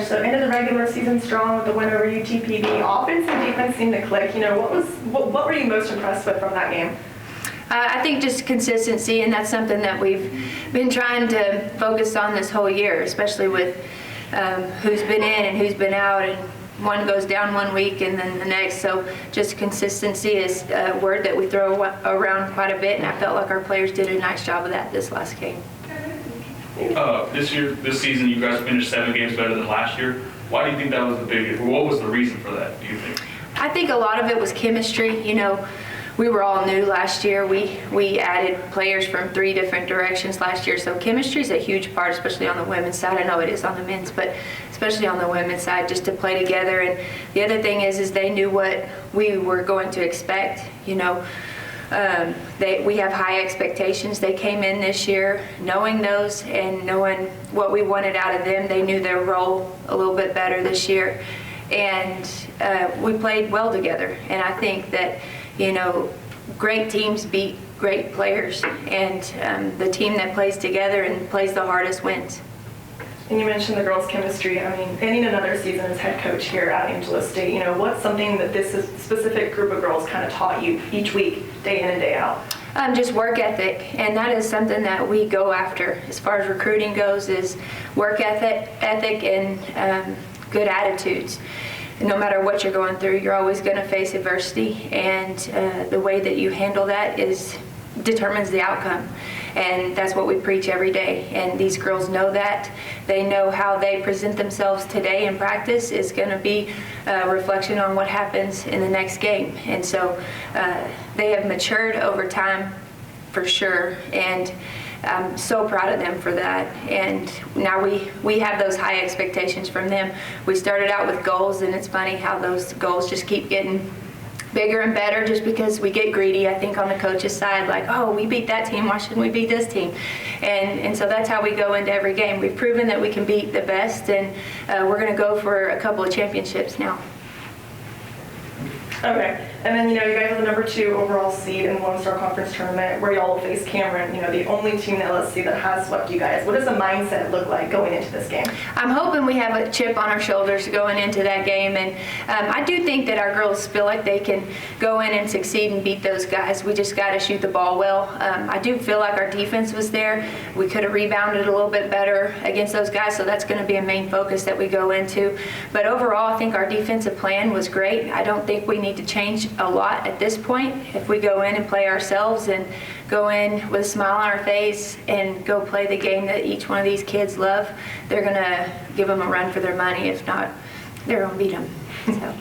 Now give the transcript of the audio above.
players. So into the regular season strong with the win over UTPB. Offense and defense seemed to click. What were you most impressed with from that game? I think just consistency, and that's something that we've been trying to focus on this whole year, especially with who's been in and who's been out, and one goes down one week and then the next. So just consistency is a word that we throw around quite a bit, and I felt like our players did a nice job of that this last game. This season, you guys finished 7 games better than last year. Why do you think that was the biggest? What was the reason for that, do you think? I think a lot of it was chemistry. We were all new last year. We added players from 3 different directions last year, so chemistry is a huge part, especially on the women's side. I know it is on the men's, but especially on the women's side, just to play together. And the other thing is they knew what we were going to expect. We have high expectations. They came in this year knowing those and knowing what we wanted out of them. They knew their role a little bit better this year, and we played well together. And I think that great teams beat great players, and the team that plays together and plays the hardest wins. And you mentioned the girls' chemistry. Ending another season as head coach here at Angela State, what's something that this specific group of girls kind of taught you each week, day in and day out? Just work ethic, and that is something that we go after as far as recruiting goes, is work ethic and good attitudes. No matter what you're going through, you're always going to face adversity, and the way that you handle that determines the outcome. And that's what we preach every day, and these girls know that. They know how they present themselves today in practice is going to be a reflection on what happens in the next game. And so they have matured over time for sure, and I'm so proud of them for that. And now we have those high expectations from them. We started out with goals, and it's funny how those goals just keep getting bigger and better just because we get greedy, I think, on the coach's side, like, oh, we beat that team, why shouldn't we beat this team? And so that's how we go into every game. We've proven that we can beat the best, and we're going to go for a couple of championships now. Okay, and then you guys are the #2 overall seed in the Lone Star Conference tournament, where y'all will face Cameron, the only team in LSC that has swept you guys. What does the mindset look like going into this game? I'm hoping we have a chip on our shoulders going into that game, and I do think that our girls feel like they can go in and succeed and beat those guys. We just got to shoot the ball well. I do feel like our defense was there. We could have rebounded a little bit better against those guys, so that's going to be a main focus that we go into. But overall, I think our defensive plan was great. I don't think we need to change a lot at this point. If we go in and play ourselves and go in with a smile on our face and go play the game that each one of these kids love, they're going to give them a run for their money. If not, they're going to beat them. So.